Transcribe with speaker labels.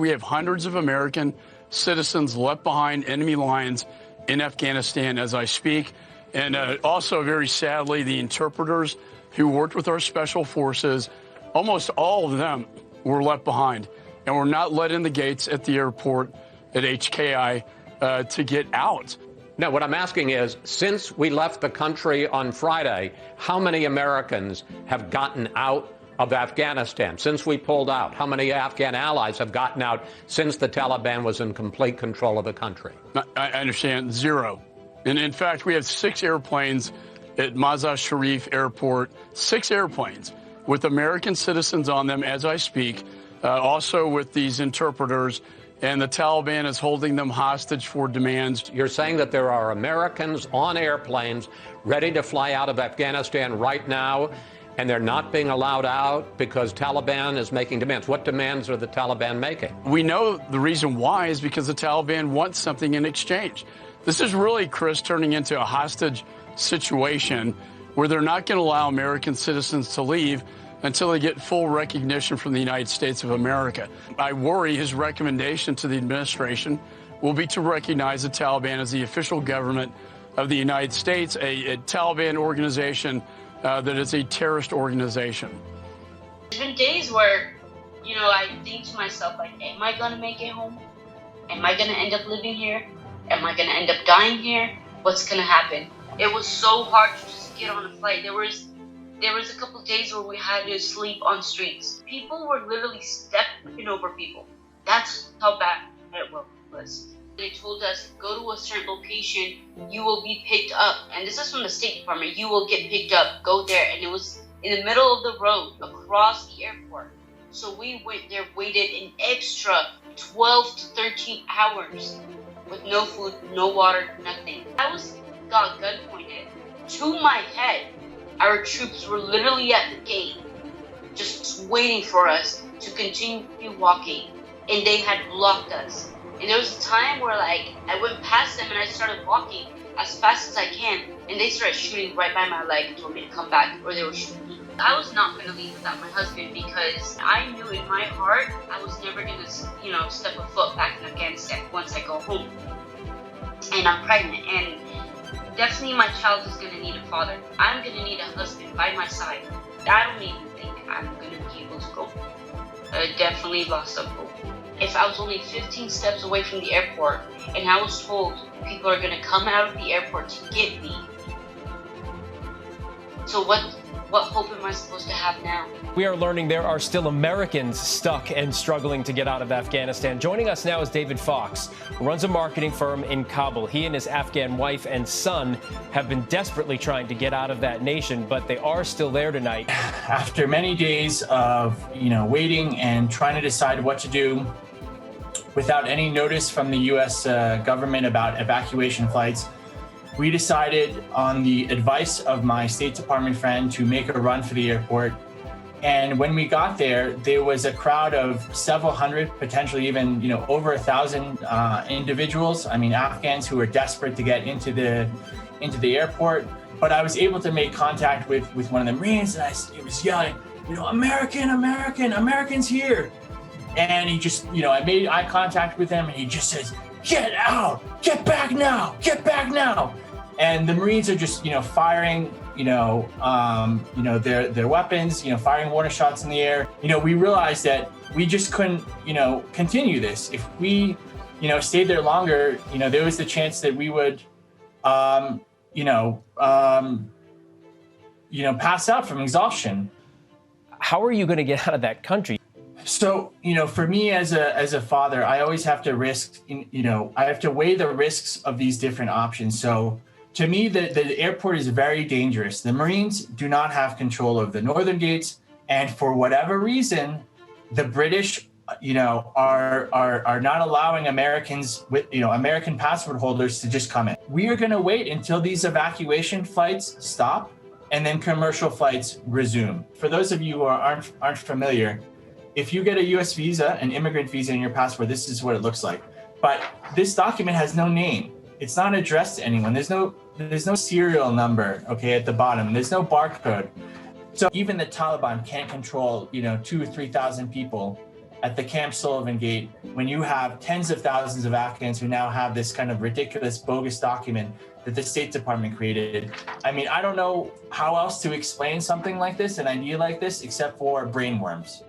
Speaker 1: we have hundreds of American citizens left behind enemy lines in Afghanistan as I speak. And also, very sadly, the interpreters who worked with our special forces, almost all of them were left behind and were not let in the gates at the airport at HKI to get out.
Speaker 2: Now, what I'm asking is, since we left the country on Friday, how many Americans have gotten out of Afghanistan since we pulled out? How many Afghan allies have gotten out since the Taliban was in complete control of the country?
Speaker 1: I understand, zero. And in fact, we have 6 airplanes at Mazar Sharif Airport, 6 airplanes with American citizens on them as I speak, also with these interpreters, and the Taliban is holding them hostage for demands.
Speaker 2: You're saying that there are Americans on airplanes ready to fly out of Afghanistan right now, and they're not being allowed out because Taliban is making demands. What demands are the Taliban making?
Speaker 1: We know the reason why is because the Taliban wants something in exchange. This is really, Chris, turning into a hostage situation where they're not going to allow American citizens to leave until they get full recognition from the United States of America. I worry his recommendation to the administration will be to recognize the Taliban as the official government of the United States, a Taliban organization that is a terrorist organization.
Speaker 3: There's been days where, I think to myself, like, am I going to make it home? Am I going to end up living here? Am I going to end up dying here? What's going to happen? It was so hard to just get on a flight. There was a couple of days where we had to sleep on streets. People were literally stepping over people. That's how bad it was. They told us, go to a certain location, you will be picked up. And this is from the State Department. You will get picked up. Go there. And it was in the middle of the road across the airport. So we went there, waited an extra 12 to 13 hours with no food, no water, nothing. I got gun pointed to my head. Our troops were literally at the gate, just waiting for us to continue walking. And they had blocked us. And there was a time where, I went past them and I started walking as fast as I can. And they started shooting right by my leg and told me to come back, or they were shooting me. I was not going to leave without my husband because I knew in my heart I was never going to, step a foot back in Afghanistan once I go home. And I'm pregnant, and definitely my child is going to need a father. I'm going to need a husband by my side. I don't even think I'm going to be able to go. I definitely lost up hope. If I was only 15 steps away from the airport and I was told people are going to come out of the airport to get me, so what hope am I supposed to have now?
Speaker 4: We are learning there are still Americans stuck and struggling to get out of Afghanistan. Joining us now is David Fox, who runs a marketing firm in Kabul. He and his Afghan wife and son have been desperately trying to get out of that nation, but they are still there tonight.
Speaker 5: After many days of, waiting and trying to decide what to do without any notice from the U.S. government about evacuation flights, we decided, on the advice of my State Department friend, to make a run for the airport. And when we got there, there was a crowd of several hundred, potentially even, over 1,000 individuals. Afghans who were desperate to get into the airport. But I was able to make contact with one of the Marines, and he was yelling, Americans here. And he just, I made eye contact with him, and he just says, get out, get back now. And the Marines are just, firing, their weapons, firing mortar shots in the air. We realized that we just couldn't, continue this. If we, stayed there longer, there was the chance that we would, pass out from exhaustion.
Speaker 4: How are you going to get out of that country?
Speaker 5: So, for me as a father, I always have to I have to weigh the risks of these different options. So to me, the airport is very dangerous. The Marines do not have control of the northern gates. And for whatever reason, the British, are not allowing Americans with, American passport holders to just come in. We are going to wait until these evacuation flights stop and then commercial flights resume. For those of you who aren't familiar, if you get a U.S. visa, an immigrant visa in your passport, this is what it looks like. But this document has no name. It's not addressed to anyone. There's no serial number, at the bottom. There's no barcode. So even the Taliban can't control, 2,000 or 3,000 people at the Camp Sullivan Gate when you have tens of thousands of Afghans who now have this kind of ridiculous, bogus document that the State Department created. I mean, I don't know how else to explain something like this, an idea like this, except for brainworms.